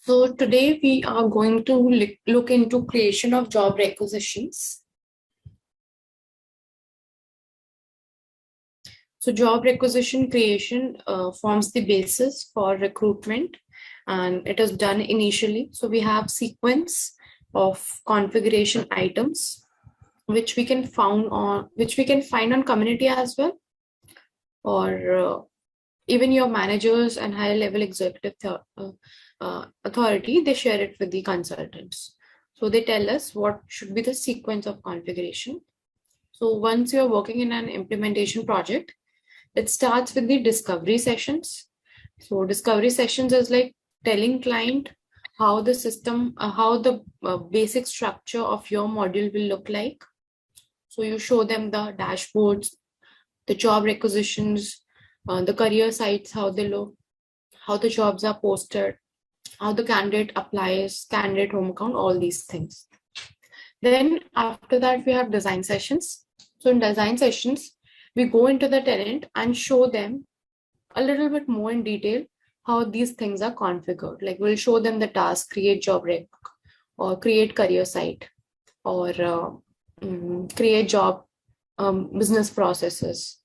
So today we are going to look into creation of job requisitions. So job requisition creation forms the basis for recruitment, and it is done initially. So we have sequence of configuration items which we can find on community as well, or even your managers and higher level executive authority, they share it with the consultants. So they tell us what should be the sequence of configuration. So once you're working in an implementation project, it starts with the discovery sessions. So discovery sessions is like telling client how the system, how the basic structure of your module will look like. So you show them the dashboards, the job requisitions, the career sites, how they look, how the jobs are posted, how the candidate applies, candidate home account, all these things. Then after that, we have design sessions. So in design sessions, we go into the tenant and show them a little bit more in detail how these things are configured. Like we'll show them the task, create job rec, or create career site, or create job business processes.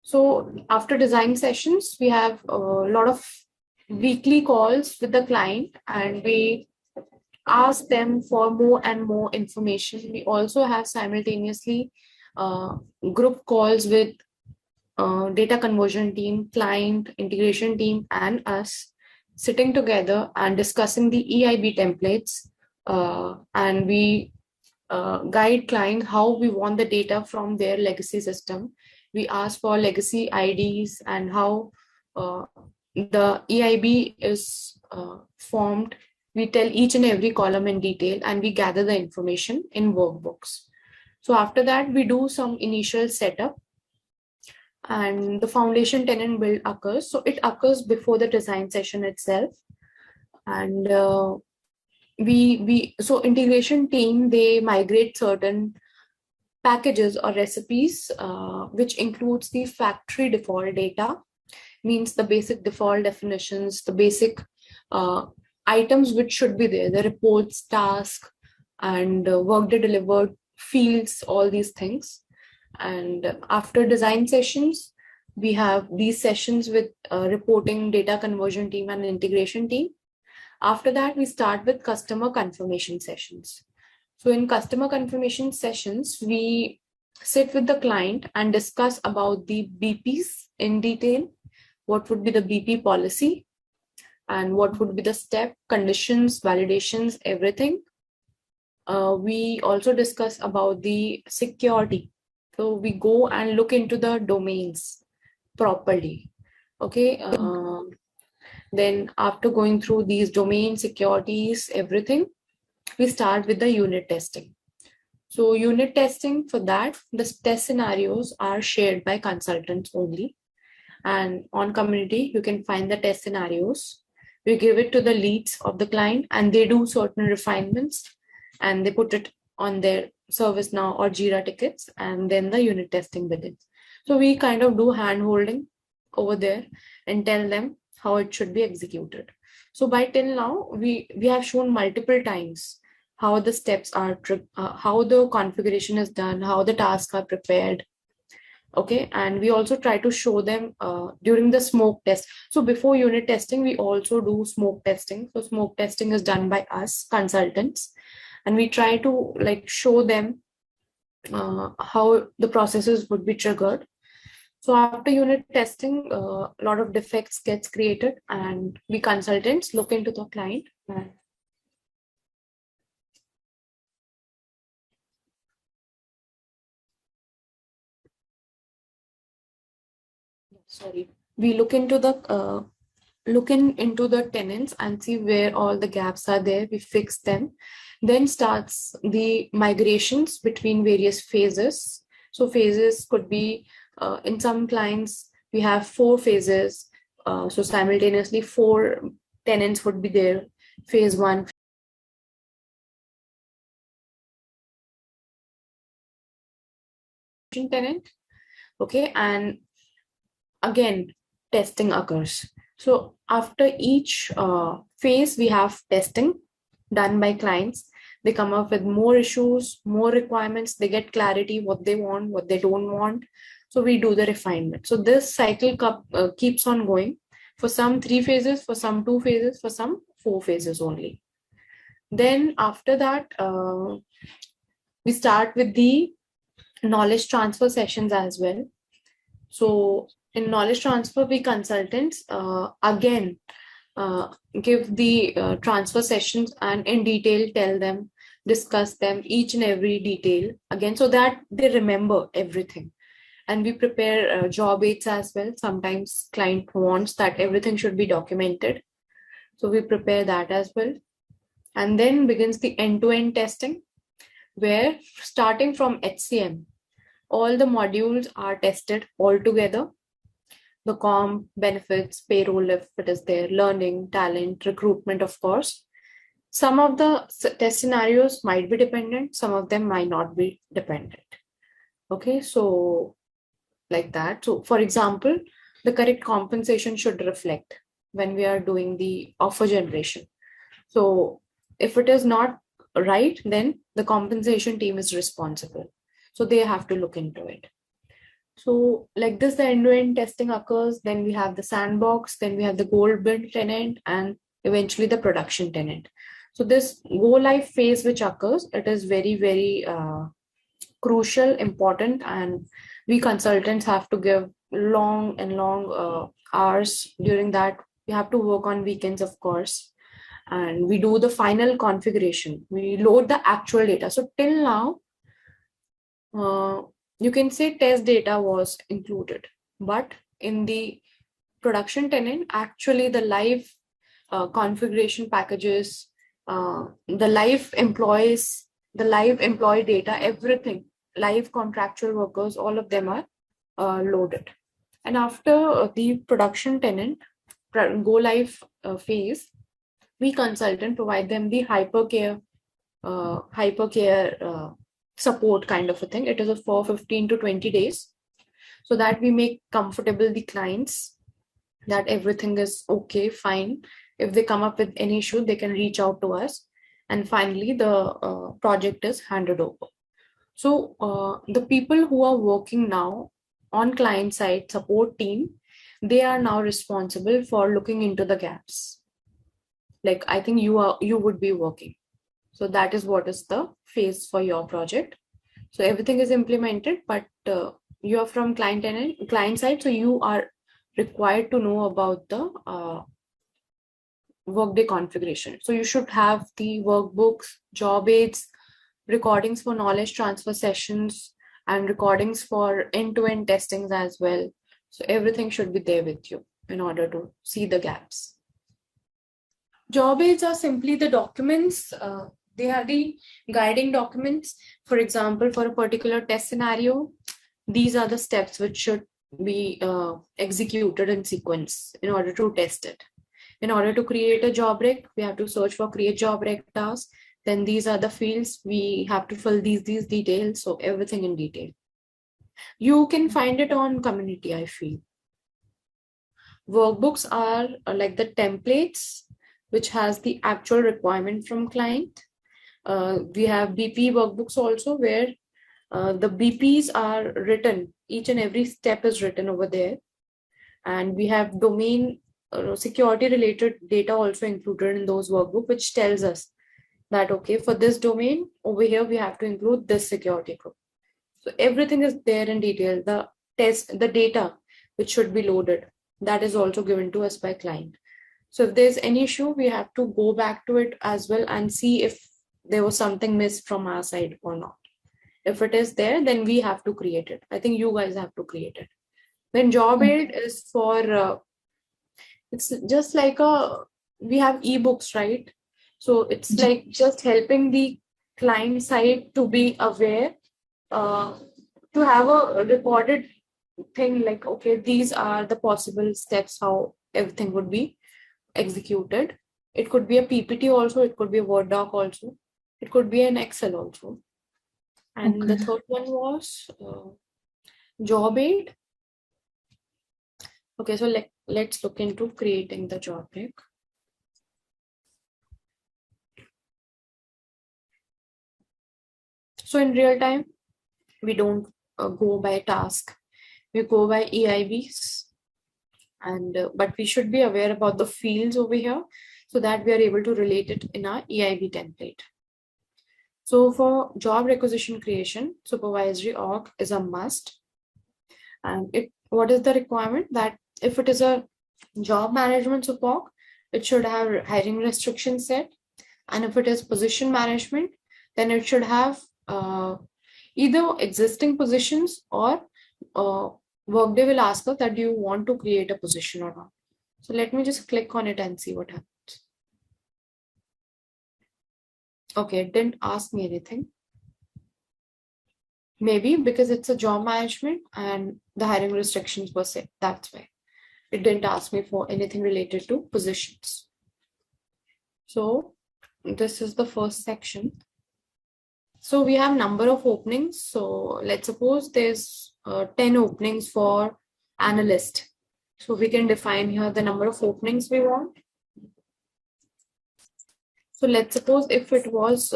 So after design sessions, we have a lot of weekly calls with the client, and we ask them for more and more information. We also have simultaneously group calls with data conversion team, client, integration team, and us sitting together and discussing the EIB templates. And we guide client how we want the data from their legacy system. We ask for legacy IDs and how the EIB is formed. We tell each and every column in detail, and we gather the information in workbooks. So after that, we do some initial setup, and the foundation tenant build occurs. So it occurs before the design session itself. And so integration team, they migrate certain packages or recipes, which includes the factory default data, means the basic default definitions, the basic items which should be there, the reports, task, and workday delivered fields, all these things. And after design sessions, we have these sessions with reporting, data conversion team, and integration team. After that, we start with customer confirmation sessions. So in customer confirmation sessions, we sit with the client and discuss about the BPs in detail. What would be the BP policy, and what would be the step, conditions, validations, everything. We also discuss about the security. So we go and look into the domains properly. Okay. Then after going through these domain securities, everything, we start with the unit testing. So unit testing, for that, the test scenarios are shared by consultants only. And on community, you can find the test scenarios. We give it to the leads of the client, and they do certain refinements, and they put it on their ServiceNow or Jira tickets, and then the unit testing begins. So we kind of do hand holding over there and tell them how it should be executed. So by till now, we have shown multiple times how the steps are, how the configuration is done, how the tasks are prepared. Okay, and we also try to show them during the smoke test. So before unit testing, we also do smoke testing. So smoke testing is done by us consultants, and we try to like show them how the processes would be triggered. So after unit testing, a lot of defects gets created, and we consultants look into the client. We look into the into the tenants and see where all the gaps are there. We fix them. Then starts the migrations between various phases. So phases could be in some clients we have 4 phases. So simultaneously 4 tenants would be there. Phase 1. Tenant. Okay, and again, testing occurs. So after each phase, we have testing done by clients. They come up with more issues, more requirements. They get clarity what they want, what they don't want. So we do the refinement. So this cycle keeps on going. For some 3 phases, for some 2 phases, for some 4 phases only. Then after that, we start with the knowledge transfer sessions as well. So in knowledge transfer, we consultants again give the transfer sessions and in detail tell them, discuss them each and every detail again so that they remember everything. And we prepare job aids as well. Sometimes client wants that everything should be documented. So we prepare that as well. And then begins the end-to-end testing, where starting from HCM, all the modules are tested all together. The comp, benefits, payroll, if it is there, learning, talent, recruitment, of course. Some of the test scenarios might be dependent, some of them might not be dependent. Okay, so like that. So for example, the correct compensation should reflect when we are doing the offer generation. So if it is not right, then the compensation team is responsible. So they have to look into it. So like this, the end-to-end testing occurs. Then we have the sandbox, then we have the gold build tenant, and eventually the production tenant. So this go live phase which occurs, it is very, very crucial, important, and we consultants have to give long and long hours during that. We have to work on weekends, of course, and we do the final configuration. We load the actual data. So till now, you can say test data was included, but in the production tenant, actually the live configuration packages, the live employees, the live employee data, everything, live contractual workers, all of them are loaded. And after the production tenant go live phase, we consultant provide them the hypercare support kind of a thing. It is for 15 to 20 days, so that we make comfortable the clients that everything is okay, fine. If they come up with any issue, they can reach out to us. And finally, the project is handed over. So the people who are working now on client side support team, they are now responsible for looking into the gaps. Like I think you would be working. So that is what is the phase for your project. So everything is implemented, but you are from client side, so you are required to know about the workday configuration. So you should have the workbooks, job aids, recordings for knowledge transfer sessions, and recordings for end-to-end testings as well. So everything should be there with you in order to see the gaps. Job aids are simply the documents. They are the guiding documents. For example, for a particular test scenario, these are the steps which should be executed in sequence in order to test it. In order to create a job rec, we have to search for create job rec task. Then these are the fields. We have to fill these details. So everything in detail. You can find it on community, I feel. Workbooks are like the templates which has the actual requirement from client. We have BP workbooks also, where the BPs are written. Each and every step is written over there. And we have domain security related data also included in those workbook, which tells us that, okay, for this domain over here, we have to include this security group. So everything is there in detail. The test, the data which should be loaded, that is also given to us by client. So if there's any issue, we have to go back to it as well and see if there was something missed from our side or not. If it is there, then we have to create it. I think you guys have to create it. Then job aid is for, it's just like we have ebooks, right? So it's like just helping the client side to be aware, to have a recorded thing like, okay, these are the possible steps, how everything would be executed. It could be a PPT also, it could be a Word doc also, it could be an Excel also. And the third one was job aid. Okay, so let's look into creating the job rec. So in real time, we don't go by task, we go by EIBs, and but we should be aware about the fields over here so that we are able to relate it in our EIB template. So for job requisition creation, supervisory org is a must. And what is the requirement? That if it is a job management support, it should have hiring restrictions set. And if it is position management, then it should have either existing positions or Workday will ask us that do you want to create a position or not. So let me just click on it and see what happens. Okay, it didn't ask me anything. Maybe because it's a job management and the hiring restrictions were set. That's why it didn't ask me for anything related to positions. So this is the first section. So we have number of openings. So let's suppose there's 10 openings for analyst. So we can define here the number of openings we want. So let's suppose if it was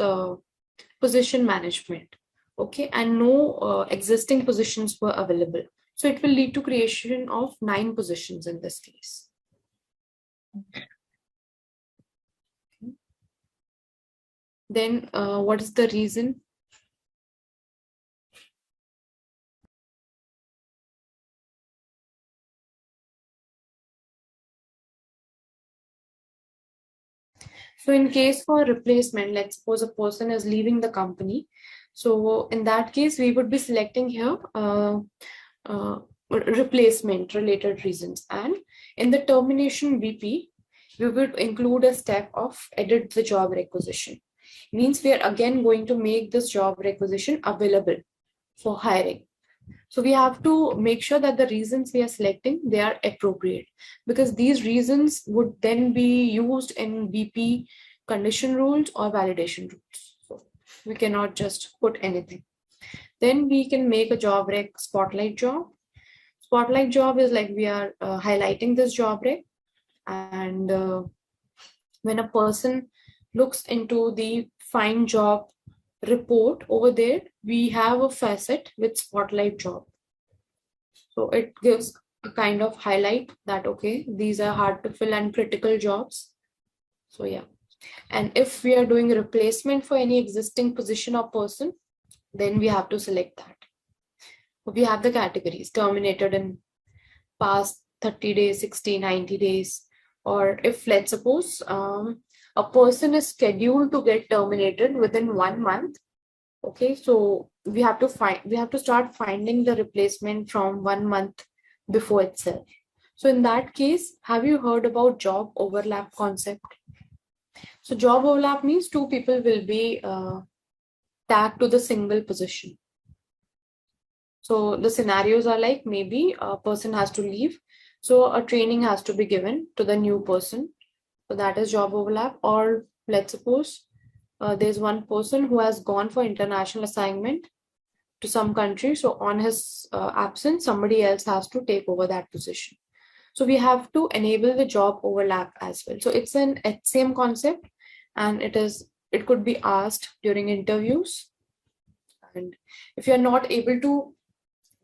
position management, okay, and no existing positions were available. So it will lead to creation of 9 positions in this case. Then what is the reason? So in case for replacement, let's suppose a person is leaving the company. So in that case, we would be selecting here replacement related reasons. And in the termination BP, we would include a step of edit the job requisition. Means we are again going to make this job requisition available for hiring. So we have to make sure that the reasons we are selecting, they are appropriate, because these reasons would then be used in BP condition rules or validation rules. So we cannot just put anything. Then we can make a job rec spotlight job. Spotlight job is like we are highlighting this job rec, and when a person looks into the find job report over there, we have a facet with spotlight job. So it gives a kind of highlight that, okay, these are hard to fill and critical jobs. So yeah. And if we are doing a replacement for any existing position or person, then we have to select that. We have the categories terminated in past 30 days, 60, 90 days. Or if let's suppose a person is scheduled to get terminated within 1 month. Okay, so we have to start finding the replacement from 1 month before itself. So in that case, have you heard about job overlap concept? So job overlap means 2 people will be tagged to the single position. So the scenarios are like maybe a person has to leave, so a training has to be given to the new person. So that is job overlap. Or let's suppose there's one person who has gone for international assignment to some country. So on his absence, somebody else has to take over that position. So we have to enable the job overlap as well. So it's an HCM concept, and it could be asked during interviews. And if you're not able to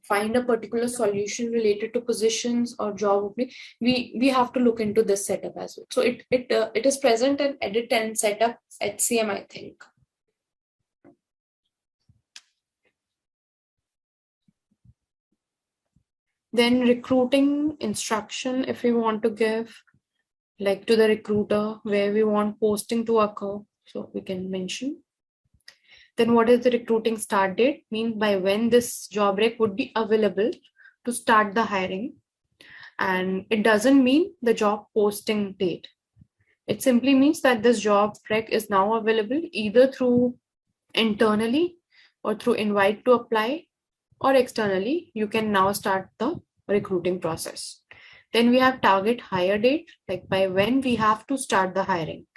find a particular solution related to positions or job opening, we have to look into this setup as well. So it is present in edit and setup HCM, I think. Then recruiting instruction, if we want to give like to the recruiter where we want posting to occur, so we can mention. Then what is the recruiting start date? Means by when this job rec would be available to start the hiring. And it doesn't mean the job posting date. It simply means that this job rec is now available either through internally or through invite to apply, or externally, you can now start the recruiting process. Then we have target hire date, like by when we have to start the hiring.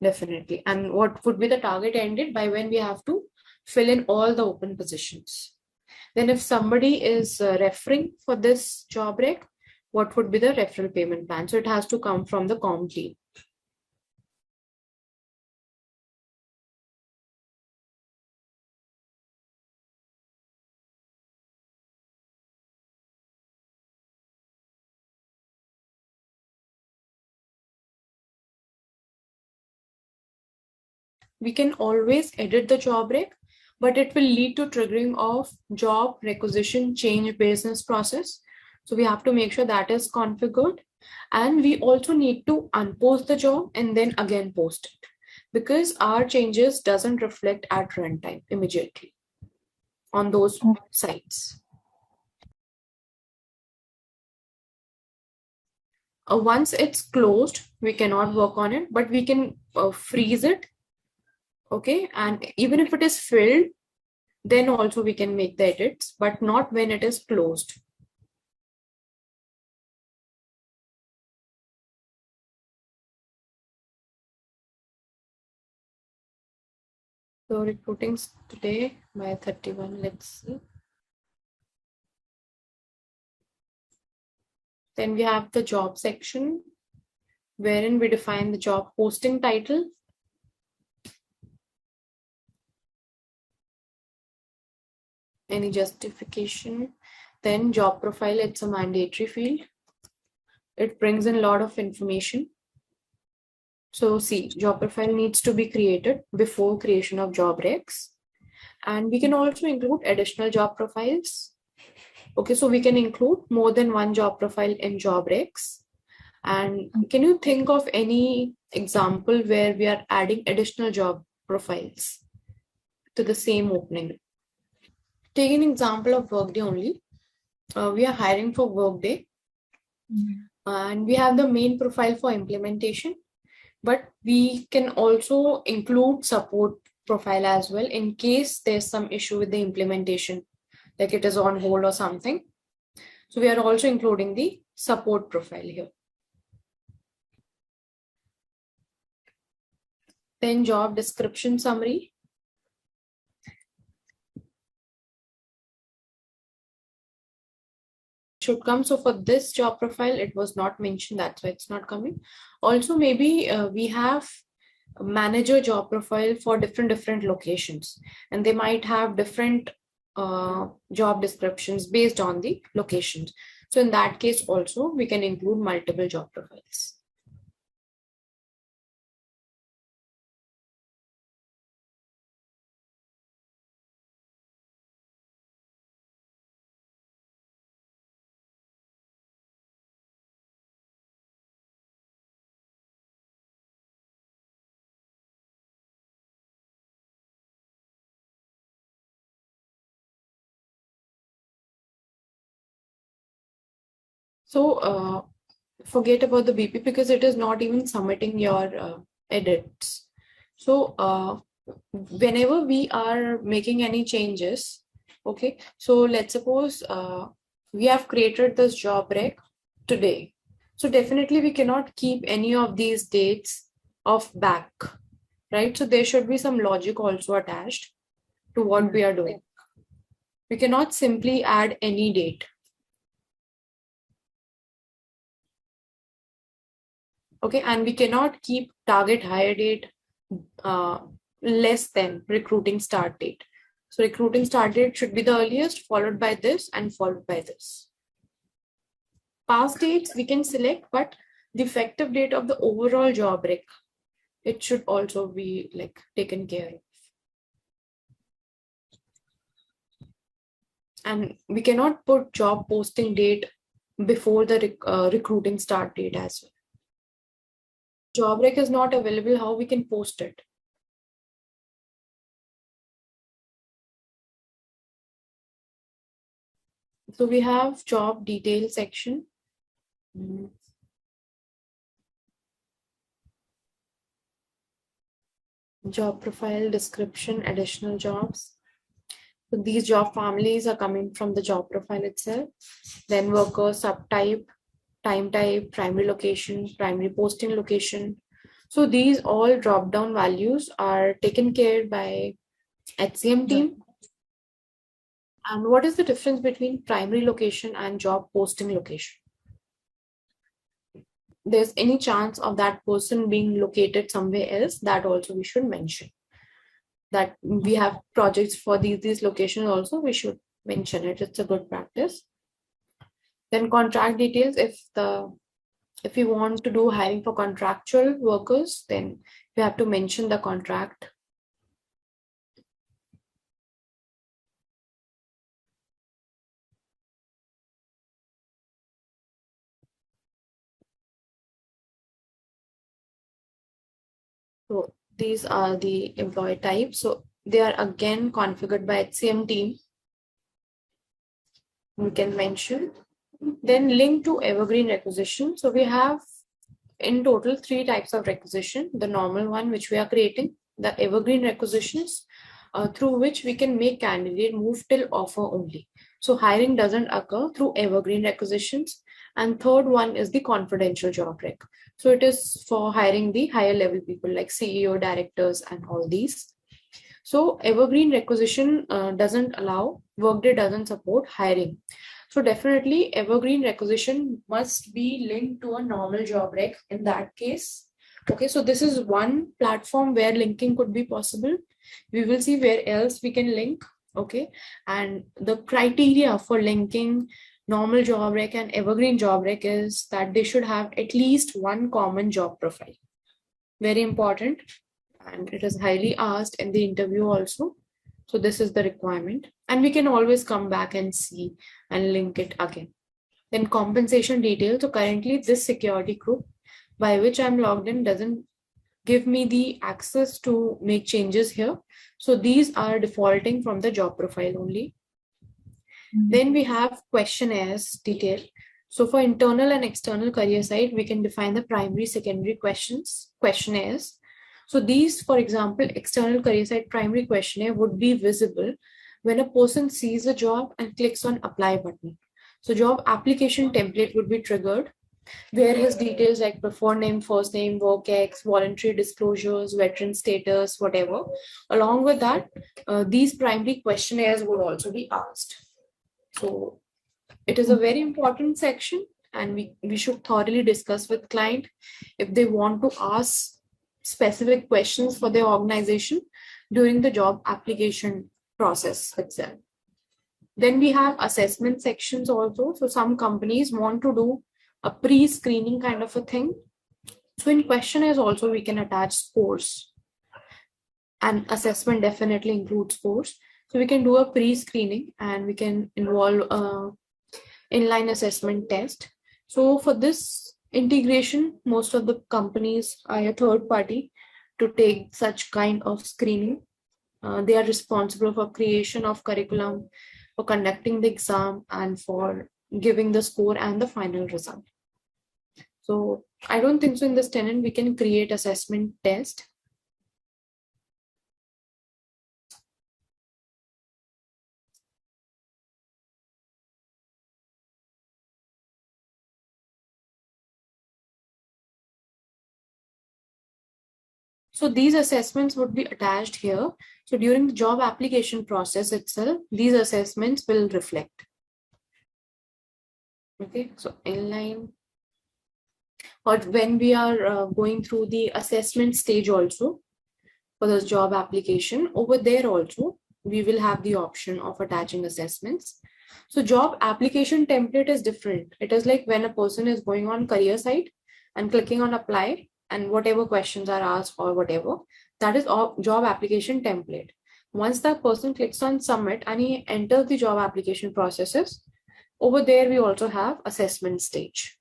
Definitely. And what would be the target end date? By when we have to fill in all the open positions. Then if somebody is referring for this job rec, what would be the referral payment plan. So it has to come from the com team. We can always edit the job rec, but it will lead to triggering of job requisition change business process. So we have to make sure that is configured. And we also need to unpost the job and then again post it, because our changes doesn't reflect at runtime immediately on those sites. Once it's closed, we cannot work on it, but we can freeze it. Okay, and even if it is filled, then also we can make the edits, but not when it is closed. So recruiting today by 31, let's see. Then we have the job section, wherein we define the job posting title. Any justification. Then job profile, it's a mandatory field. It brings in a lot of information. So see, job profile needs to be created before creation of job recs. And we can also include additional job profiles. Okay, so we can include more than one job profile in job recs. And can you think of any example where we are adding additional job profiles to the same opening? Take an example of Workday only. We are hiring for Workday, and we have the main profile for implementation, but we can also include support profile as well in case there's some issue with the implementation, like it is on hold or something. So we are also including the support profile here. Then job description summary. Should come. So for this job profile, it was not mentioned. That's why it's not coming. Also, maybe we have a manager job profile for different locations, and they might have different job descriptions based on the locations. So in that case, also we can include multiple job profiles. So forget about the BP because it is not even submitting your edits. So whenever we are making any changes, okay, so let's suppose we have created this job rec today. So definitely we cannot keep any of these dates of back, right? So there should be some logic also attached to what we are doing. We cannot simply add any date. Okay, and we cannot keep target hire date less than recruiting start date. So recruiting start date should be the earliest, followed by this and followed by this. Past dates we can select, but the effective date of the overall job rec, it should also be like taken care of. And we cannot put job posting date before the recruiting start date as well. Job rec is not available, how we can post it? So we have job detail section. Job profile, description, additional jobs. So these job families are coming from the job profile itself. Then worker, subtype, time type, primary location, primary posting location. So these all drop-down values are taken care by HCM team. And what is the difference between primary location and job posting location? there's any chance of that person being located somewhere else, that also we should mention. That we have projects for these locations also, we should mention it. It's a good practice. Then contract details, if you want to do hiring for contractual workers, then you have to mention the contract. So these are the employee types. So they are again configured by HCM team. We can mention. Then link to evergreen requisition. So we have in total 3 types of requisition. The normal one, which we are creating, the evergreen requisitions, through which we can make candidate move till offer only. So hiring doesn't occur through evergreen requisitions. And third one is the confidential job rec. So it is for hiring the higher level people like CEO, directors, and all these. So evergreen requisition doesn't allow, Workday doesn't support hiring. So definitely evergreen requisition must be linked to a normal job rec in that case. Okay, so this is one platform where linking could be possible. We will see where else we can link. Okay, and the criteria for linking normal job rec and evergreen job rec is that they should have at least one common job profile. Very important. And it is highly asked in the interview also. So this is the requirement. And we can always come back and see and link it again. Then compensation details. So currently this security group by which I'm logged in doesn't give me the access to make changes here. So these are defaulting from the job profile only. Then we have questionnaires detail. So for internal and external career site, we can define the primary, secondary questionnaires. So these, for example, external career site primary questionnaire would be visible when a person sees a job and clicks on apply button. So job application template would be triggered where his details like preferred name, first name, work ex, voluntary disclosures, veteran status, whatever. Along with that, these primary questionnaires would also be asked. So it is a very important section and we should thoroughly discuss with client if they want to ask specific questions for their organization during the job application process itself. Then we have assessment sections also. So some companies want to do a pre-screening kind of a thing. So in questionnaires also we can attach scores, and assessment definitely includes scores. So we can do a pre-screening and we can involve inline assessment test. So for this integration, most of the companies are a third party to take such kind of screening. They are responsible for creation of curriculum, for conducting the exam, and for giving the score and the final result. So I don't think so in this tenant we can create assessment test. So these assessments would be attached here. So during the job application process itself, these assessments will reflect. Okay, so inline, or when we are going through the assessment stage also for this job application, over there also, we will have the option of attaching assessments. So job application template is different. It is like when a person is going on career site and clicking on apply, and whatever questions are asked or whatever, that is job application template. Once that person clicks on submit and he enters the job application processes, over there we also have assessment stage.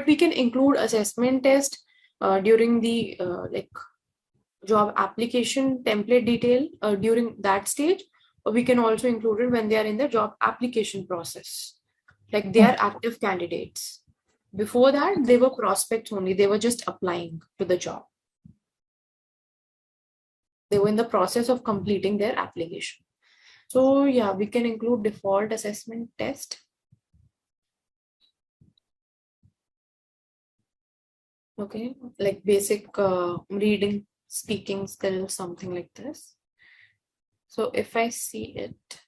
We can include assessment test during the job application template detail during that stage, or we can also include it when they are in the job application process, like they are active candidates. Before that, they were prospects only. They were just applying to the job. They were in the process of completing their application. So yeah, we can include default assessment test. Okay, like basic reading, speaking skills, something like this. So if I see it,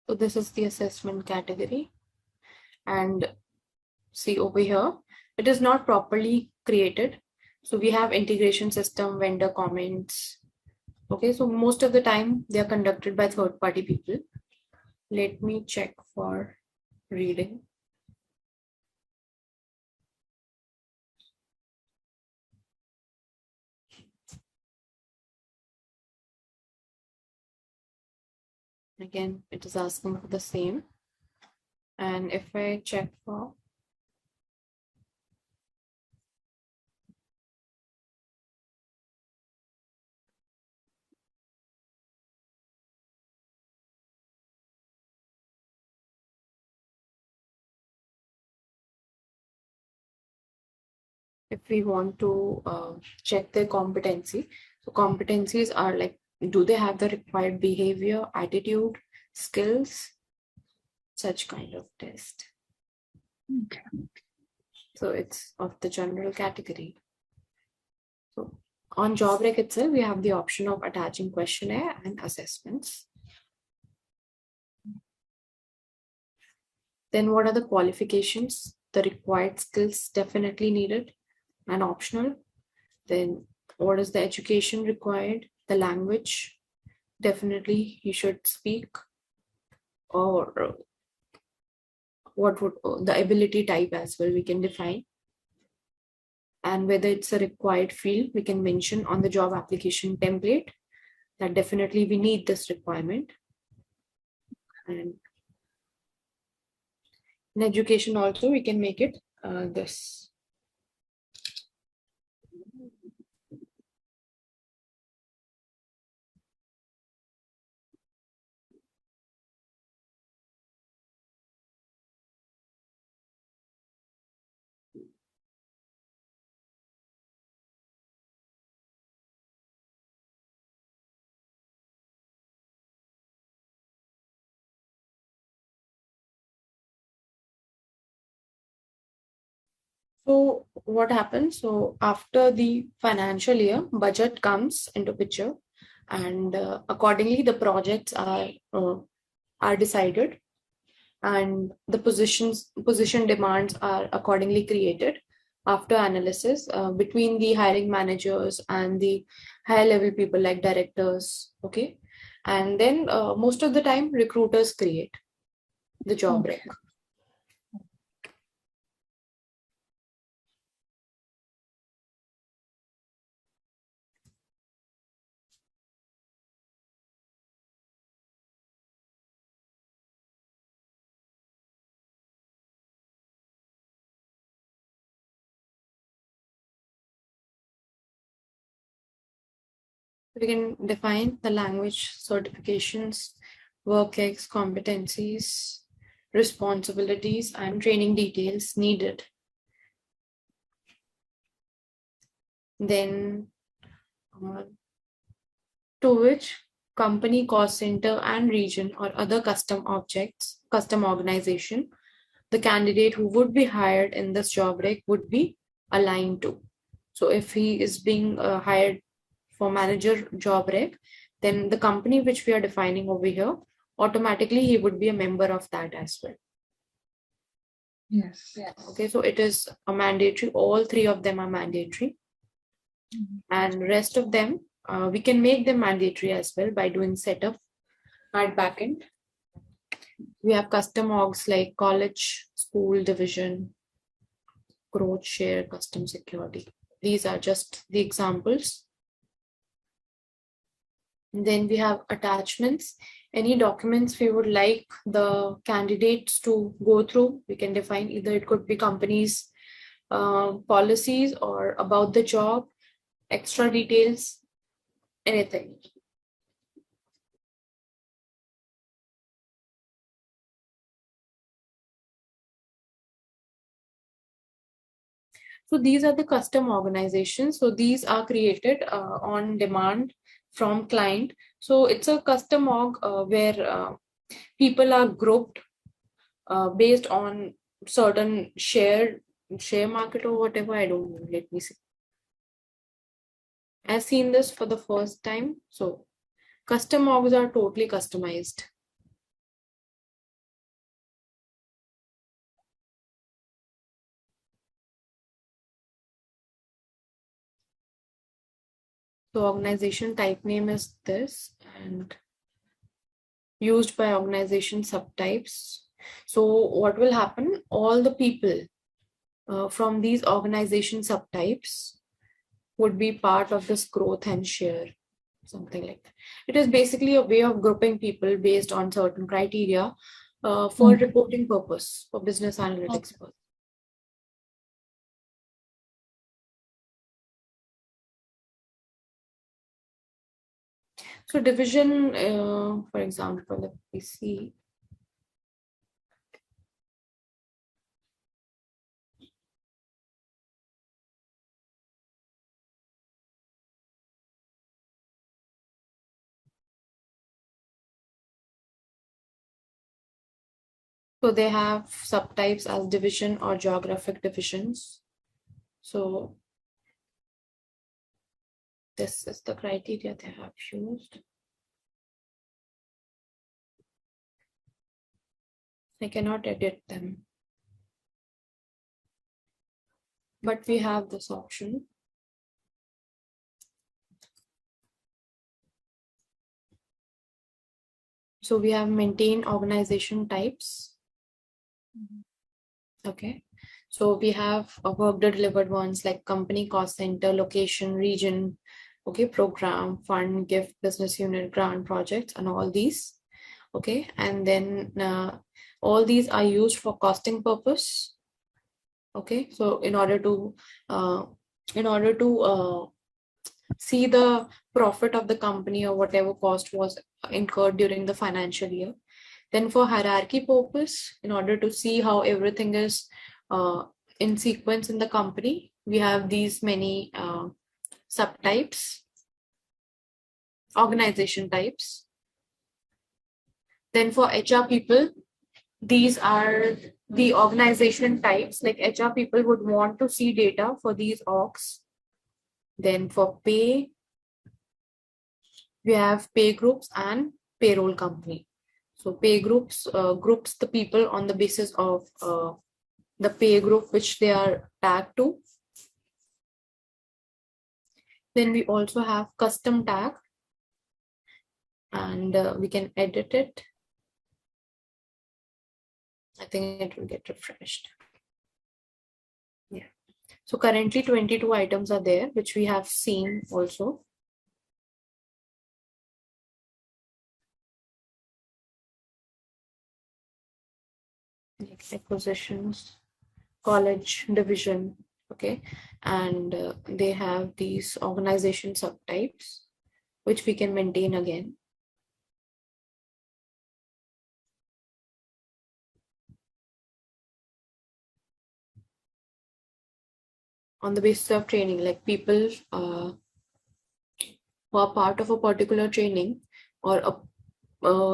so this is the assessment category, and see over here, it is not properly created. So we have integration system, vendor comments. Okay, so most of the time they are conducted by third party people. Let me check for reading. Again, it is asking for the same. And if I check for if we want to check their competency, so competencies are like, do they have the required behavior, attitude, skills, such kind of test. Okay. So it's of the general category. So on job rec itself, we have the option of attaching questionnaire and assessments. Then what are the qualifications? The required skills definitely needed and optional. Then what is the education required? The language, definitely he should speak. Or what would the ability type as well we can define. And whether it's a required field, we can mention on the job application template that definitely we need this requirement. And in education also, we can make it this. So what happens? So after the financial year, budget comes into picture, and accordingly the projects are decided, and the position demands are accordingly created after analysis between the hiring managers and the higher level people like directors. Okay, and then most of the time recruiters create the job rec. We can define the language certifications, work ex competencies, responsibilities, and training details needed. Then, to which company, cost center, and region or other custom organization, the candidate who would be hired in this job rec would be aligned to. So, if he is being hired for manager job rec, then the company which we are defining over here, automatically he would be a member of that as well. Yes. Okay, so it is a mandatory. All three of them are mandatory, and rest of them we can make them mandatory as well by doing setup at backend. We have custom orgs like college, school, division, growth, share, custom security. These are just the examples. And then we have attachments. Any documents we would like the candidates to go through, we can define. Either it could be companies' policies or about the job, extra details, anything. So these are the custom organizations. So these are created on demand from client. So it's a custom org where people are grouped based on certain share market or whatever. I don't know. Let me see. I've seen this for the first time. So custom orgs are totally customized. So organization type name is this, and used by organization subtypes. So what will happen? All the people from these organization subtypes would be part of this growth and share, something like that. It is basically a way of grouping people based on certain criteria for reporting purpose, for business analytics purpose. So division, for example, let me see. So they have subtypes as division or geographic divisions. So this is the criteria they have used. I cannot edit them, but we have this option. So we have maintain organization types. Okay. So we have work delivered ones like company, cost center, location, region, okay, program, fund, gift, business unit, grant, projects, and all these. Okay. And then all these are used for costing purpose. Okay. So in order to see the profit of the company or whatever cost was incurred during the financial year. Then for hierarchy purpose, in order to see how everything is in sequence in the company, we have these many subtypes, organization types. Then for HR people, these are the organization types. Like HR people would want to see data for these orgs. Then for pay, we have pay groups and payroll company. So pay groups groups the people on the basis of the pay group which they are tagged to. Then we also have custom tag, and we can edit it. I think it will get refreshed. Yeah. So currently 22 items are there, which we have seen also. Like acquisitions, college division, okay, and they have these organization subtypes which we can maintain again. On the basis of training, like people who are part of a particular training, or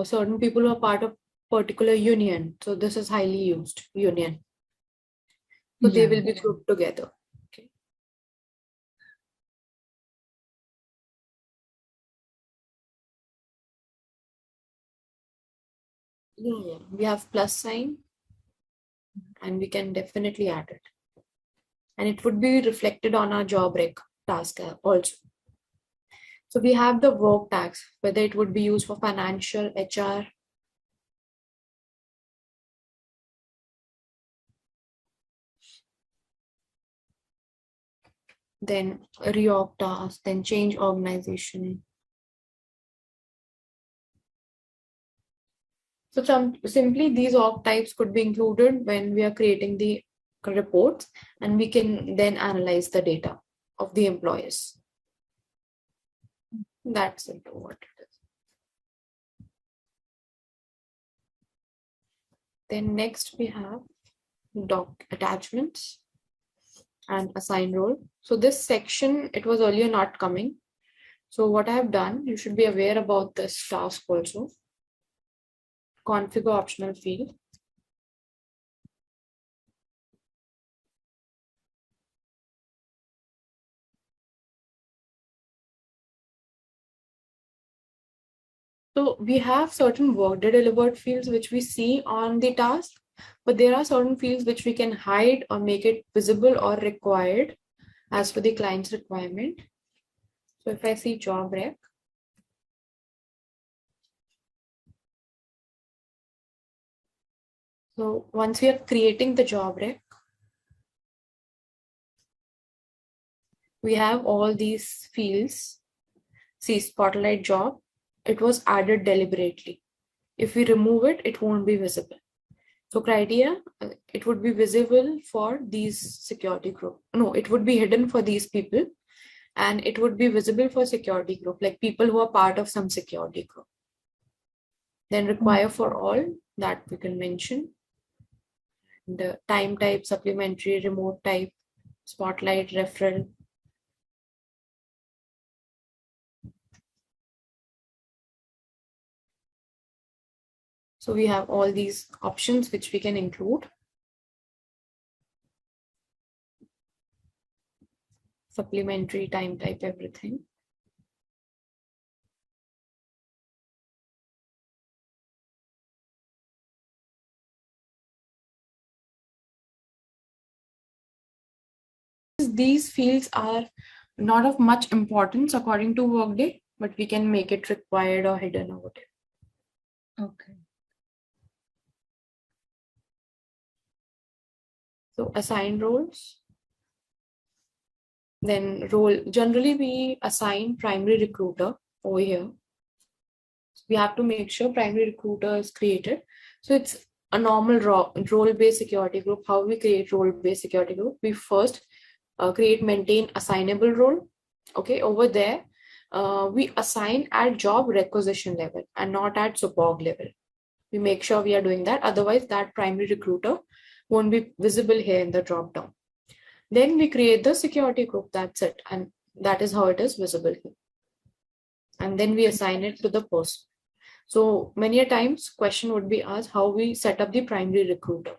certain people who are part of particular union. So this is highly used, union. So they will be grouped together. Okay. Yeah. We have plus sign, and we can definitely add it. And it would be reflected on our job rec task also. So we have the work tags, whether it would be used for financial, HR. Then reorg task, then change organization. So simply these org types could be included when we are creating the reports, and we can then analyze the data of the employees. That's it, what it is. Then next we have doc attachments. and assign role. So this section, it was earlier not coming. So what I have done, you should be aware about this task also. Configure optional field. So we have certain workday delivered fields which we see on the task, but there are certain fields which we can hide or make it visible or required as per the client's requirement. So if I see job rec, so once we are creating the job rec, we have all these fields. See, spotlight job, it was added deliberately. If we remove it, it won't be visible. So criteria, it would be visible for these security group. No, it would be hidden for these people, and it would be visible for security group, like people who are part of some security group. Then require for all, that we can mention. The time type, supplementary, remote type, spotlight, referral. So we have all these options which we can include. Supplementary, time type, everything. These fields are not of much importance according to Workday, but we can make it required or hidden or whatever. Okay. So assign roles. Then role, generally we assign primary recruiter over here. So we have to make sure primary recruiter is created. So it's a normal role-based security group. How we create role-based security group? We first create maintain assignable role. Okay, over there, we assign at job requisition level and not at support level. We make sure we are doing that. Otherwise, that primary recruiter won't be visible here in the drop down. Then we create the security group. That's it. And that is how it is visible here. And then we assign it to the person. So many a times question would be asked how we set up the primary recruiter.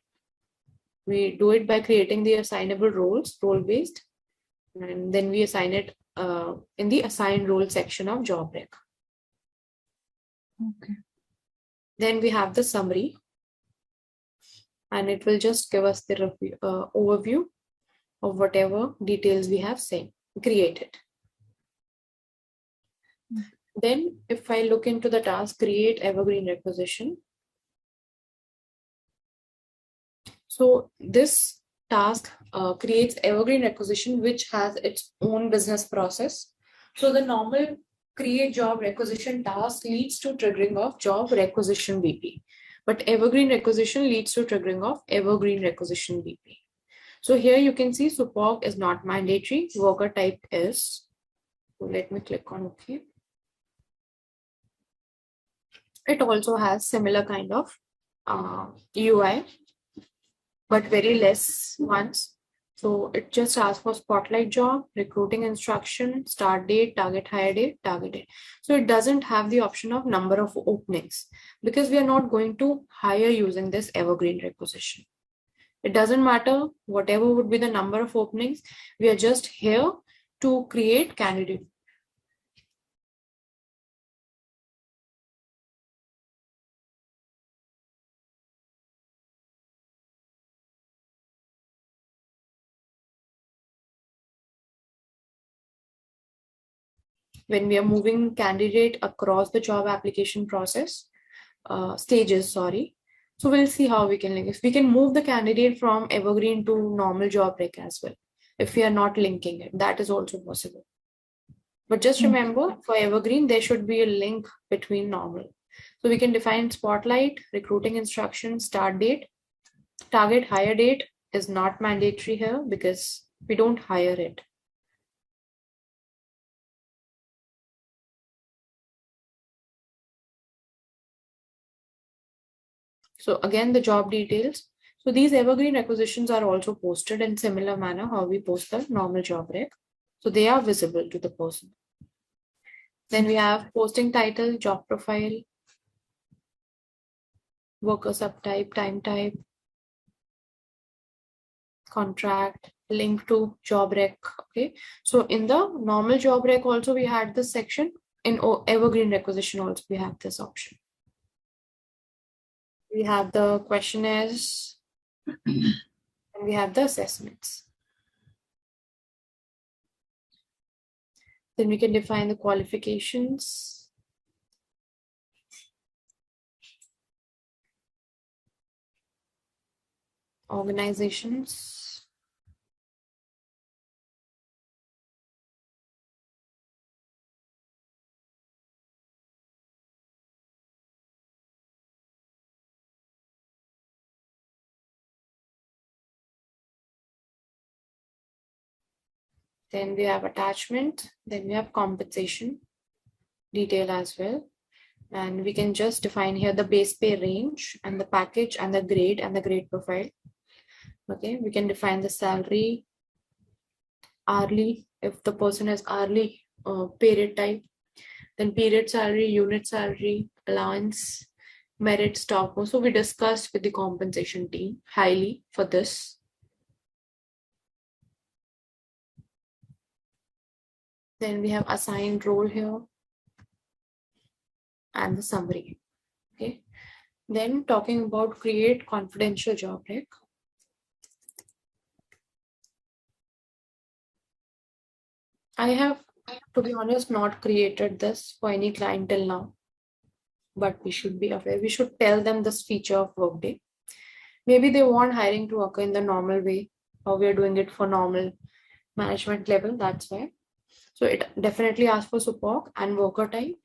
We do it by creating the assignable roles, role-based, and then we assign it in the assigned role section of job rec. Okay. Then we have the summary, and it will just give us the review, overview of whatever details we have created. Then if I look into the task, create evergreen requisition. So this task creates evergreen requisition, which has its own business process. So the normal create job requisition task leads to triggering of job requisition BP, but evergreen requisition leads to triggering of evergreen requisition BP. So here you can see SUPOC is not mandatory, worker type is. So let me click on OK. It also has similar kind of UI, but very less ones. So it just asks for spotlight job, recruiting instruction, start date, target hire date, target date. So it doesn't have the option of number of openings because we are not going to hire using this evergreen requisition. It doesn't matter whatever would be the number of openings. We are just here to create candidate. When we are moving candidate across the job application process, stages, sorry. So we'll see how we can link. If we can move the candidate from evergreen to normal job rec as well, if we are not linking it, that is also possible. But just remember, for evergreen, there should be a link between normal. So we can define spotlight, recruiting instructions, start date, target hire date is not mandatory here because we don't hire it. So again, the job details. So these evergreen requisitions are also posted in similar manner how we post the normal job rec. So they are visible to the person. Then we have posting title, job profile, worker subtype, time type, contract, link to job rec. Okay. So in the normal job rec also we had this section. In evergreen requisition also we have this option. We have the questionnaires and we have the assessments. Then we can define the qualifications. Organizations. Then we have attachment. Then we have compensation detail as well. And we can just define here the base pay range and the package and the grade profile. Okay, we can define the salary, hourly, if the person has hourly pay rate type, then period salary, unit salary, allowance, merit, stock. So we discussed with the compensation team highly for this. Then we have assigned role here and the summary. Okay. Then talking about create confidential job rec. I have, to be honest, not created this for any client till now, but we should be aware. We should tell them this feature of Workday. Maybe they want hiring to occur in the normal way, or we are doing it for normal management level. That's why. So it definitely asks for support and worker type.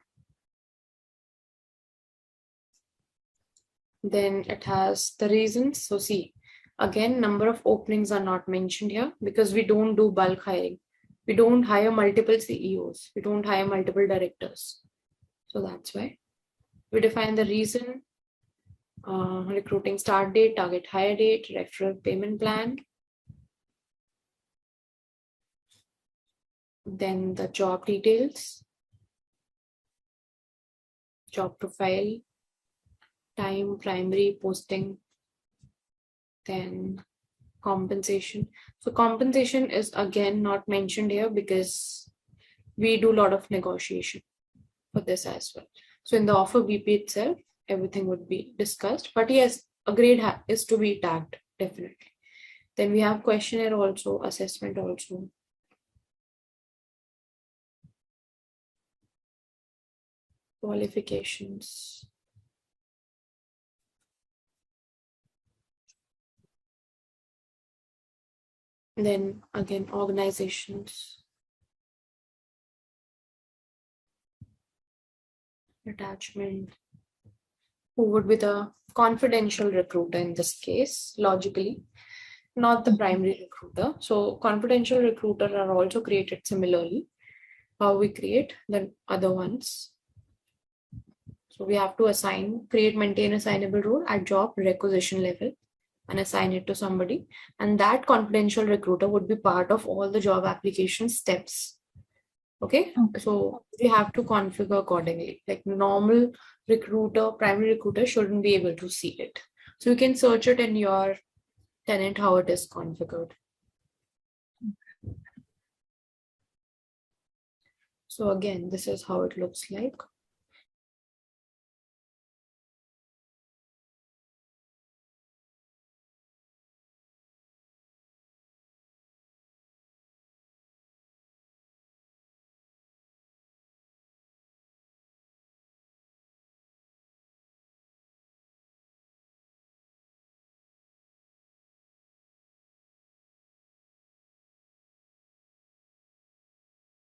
Then it has the reasons. So see, again, number of openings are not mentioned here because we don't do bulk hiring. We don't hire multiple CEOs. We don't hire multiple directors. So that's why. We define the reason, recruiting start date, target hire date, referral payment plan. Then the job details, job profile, time, primary, posting, then compensation. So compensation is again not mentioned here because we do a lot of negotiation for this as well. So in the offer BP itself, everything would be discussed. But yes, a grade is to be tagged, definitely. Then we have questionnaire also, assessment also. Qualifications. Then again, organizations. Attachment. Who would be the confidential recruiter in this case, logically, not the primary recruiter. So confidential recruiter are also created similarly. How we create the other ones. So we have to assign, create, maintain assignable role at job requisition level and assign it to somebody. And that confidential recruiter would be part of all the job application steps. Okay. So we have to configure accordingly. Like normal recruiter, primary recruiter shouldn't be able to see it. So you can search it in your tenant how it is configured. So again, this is how it looks like.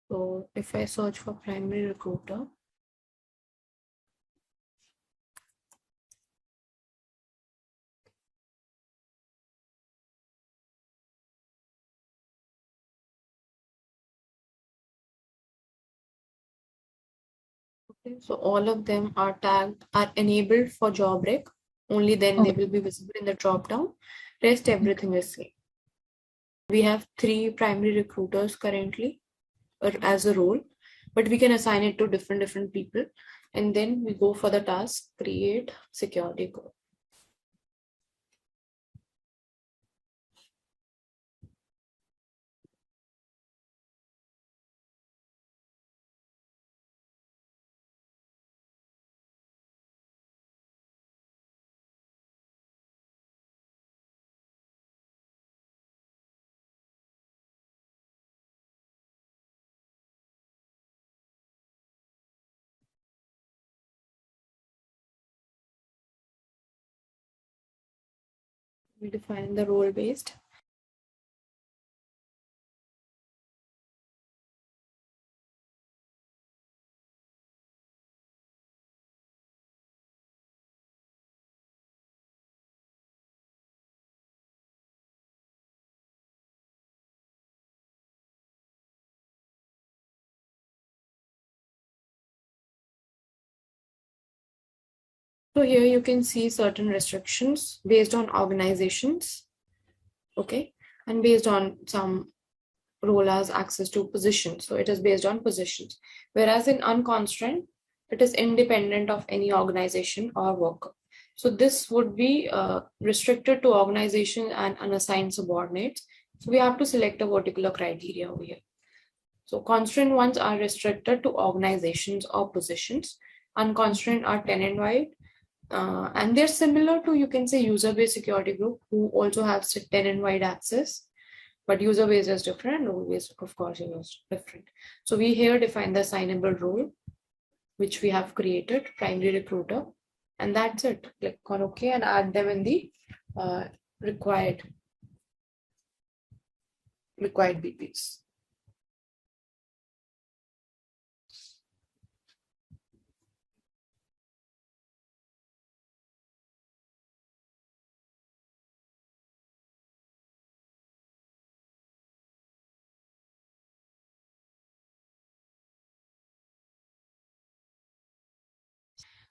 So if I search for primary recruiter, okay, so all of them are tagged, are enabled for job rec. Only then they Okay. will be visible in the drop down. Rest everything is same. We have 3 primary recruiters currently as a role, but we can assign it to different people. And then we go for the task, create security code. We define the role based. So here you can see certain restrictions based on organizations, okay, and based on some role has access to positions. So it is based on positions. Whereas in unconstrained, it is independent of any organization or worker. So this would be restricted to organization and unassigned subordinates. So we have to select a particular criteria over here. So constrained ones are restricted to organizations or positions. Unconstrained are tenant-wide. And they're similar to, you can say, user-based security group who also have tenant-wide access. But user base is different, role base, of course, is different. So we here define the assignable role, which we have created, primary recruiter, and that's it. Click on OK and add them in the required BPs.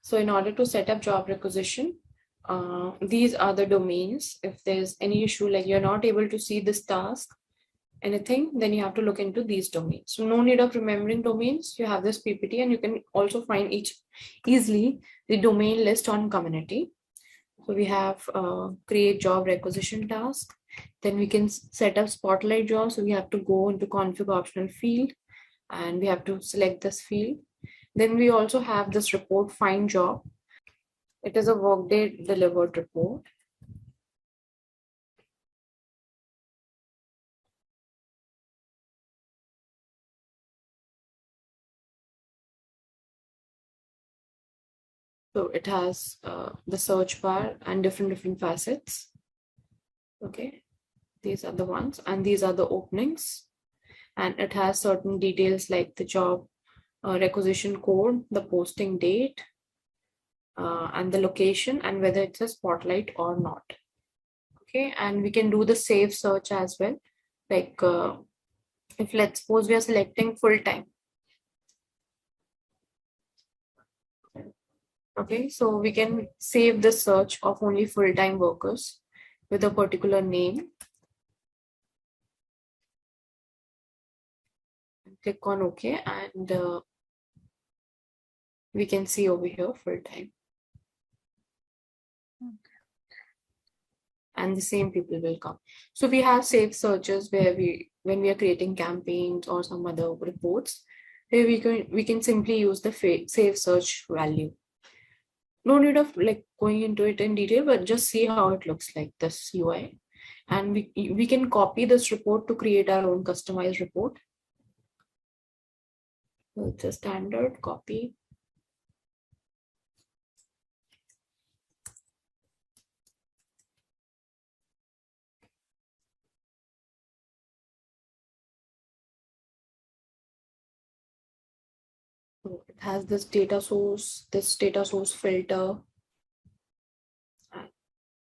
So in order to set up job requisition, these are the domains. If there's any issue, like you're not able to see this task, anything, then you have to look into these domains. So no need of remembering domains. You have this PPT and you can also find easily the domain list on community. So we have create job requisition task. Then we can set up spotlight job. So we have to go into config optional field and we have to select this field. Then we also have this report find job. It is a workday delivered report. So it has the search bar and different facets. Okay, these are the ones, and these are the openings. And it has certain details like the job requisition code, the posting date, and the location, and whether it's a spotlight or not. Okay, and we can do the save search as well. Like if let's suppose we are selecting full time. Okay, so we can save the search of only full-time workers with a particular name. Click on OK, and we can see over here full-time. And the same people will come. So we have saved searches where when we are creating campaigns or some other reports, where we can simply use the save search value. No need of like going into it in detail, but just see how it looks like this UI. And we can copy this report to create our own customized report. So it's a standard copy. So it has this data source filter.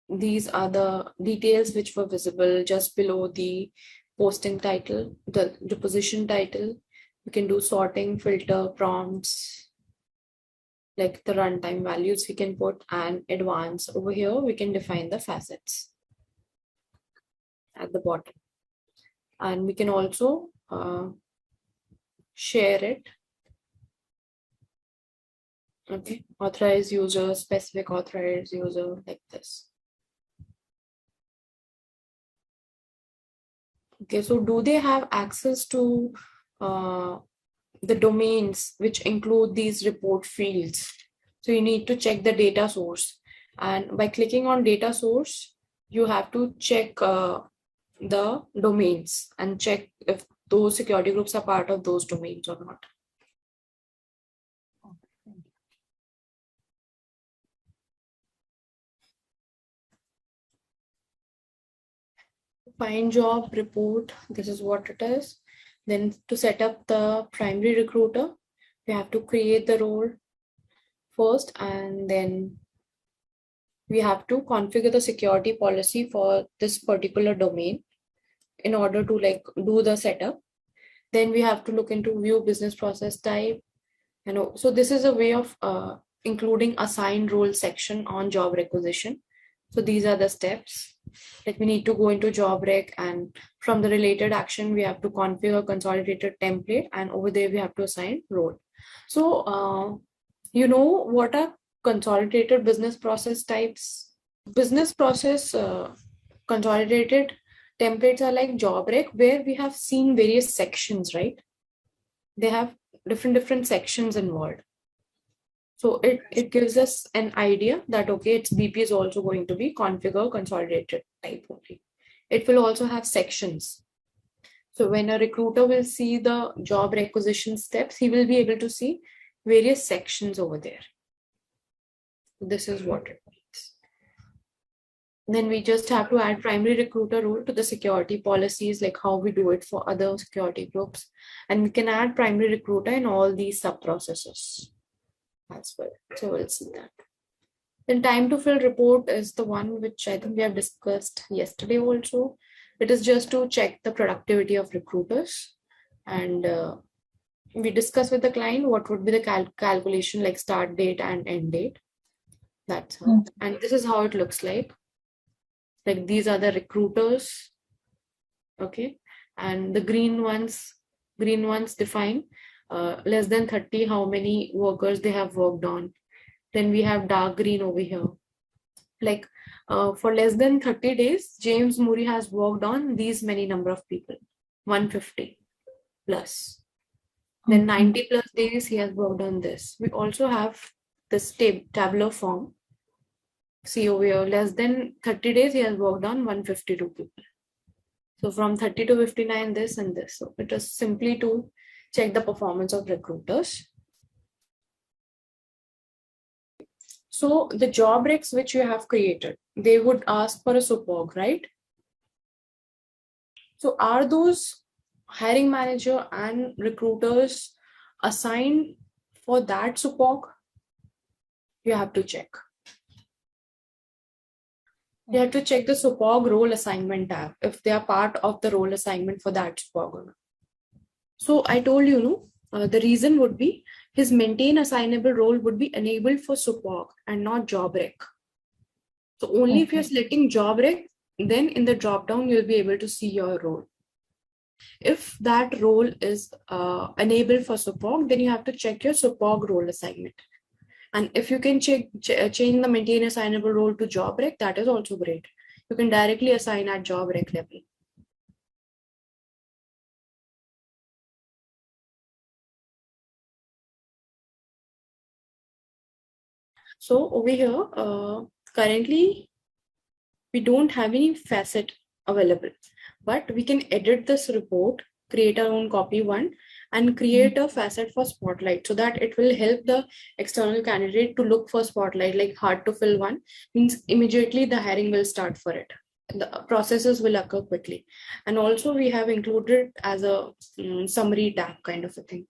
These are the details which were visible just below the posting title, the position title. You can do sorting, filter, prompts. like the runtime values we can put, and advanced. Over here, we can define the facets at the bottom. And we can also share it. Okay, authorized user, specific authorized user, like this. Okay, so do they have access to the domains which include these report fields? So you need to check the data source. And by clicking on data source, you have to check the domains and check if those security groups are part of those domains or not. Find job report, this is what it is. Then to set up the primary recruiter, we have to create the role first, and then we have to configure the security policy for this particular domain in order to like do the setup. Then we have to look into view business process type. So this is a way of including assigned role section on job requisition. So these are the steps. Like we need to go into job rec, and from the related action, we have to configure consolidated template, and over there we have to assign role. So what are consolidated business process types? Business process consolidated templates are like job rec, where we have seen various sections, right? They have different sections involved. So it gives us an idea that, okay, its BP is also going to be configure consolidated type only. It will also have sections. So when a recruiter will see the job requisition steps, he will be able to see various sections over there. This is what it means. Then we just have to add primary recruiter role to the security policies, like how we do it for other security groups. And we can add primary recruiter in all these sub-processes as well. So we'll see that. Then time to fill report is the one which I think we have discussed yesterday also. It is just to check the productivity of recruiters. And we discuss with the client what would be the calculation, like start date and end date. That's how. And this is how it looks like. Like these are the recruiters. Okay. And the green ones define less than 30, how many workers they have worked on. Then we have dark green over here. Like for less than 30 days, James Murray has worked on these many number of people, 150 plus. Then 90 plus days, he has worked on this. We also have this tabular form. See over here, less than 30 days, he has worked on 152 people. So from 30 to 59, this and this. So it is simply to check the performance of recruiters. So the job recs which you have created, they would ask for a SUPOG, right? So are those hiring manager and recruiters assigned for that SUPOG? You have to check. You have to check the SUPOG role assignment tab if they are part of the role assignment for that SUPOG or not. So I told you, the reason would be his maintain assignable role would be enabled for SUPOG and not job rec. So only if you're selecting job rec, then in the drop down, you'll be able to see your role. If that role is enabled for SUPOG, then you have to check your SUPOG role assignment. And if you can change the maintain assignable role to job rec, that is also great. You can directly assign at job rec level. So over here, currently, we don't have any facet available, but we can edit this report, create our own copy one, and create a facet for Spotlight so that it will help the external candidate to look for Spotlight, like hard to fill one, means immediately the hiring will start for it. The processes will occur quickly. And also we have included as a summary tab kind of a thing.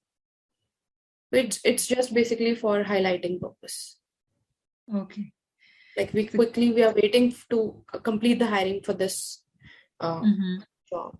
It's just basically for highlighting purpose. Okay. Like we are waiting to complete the hiring for this job.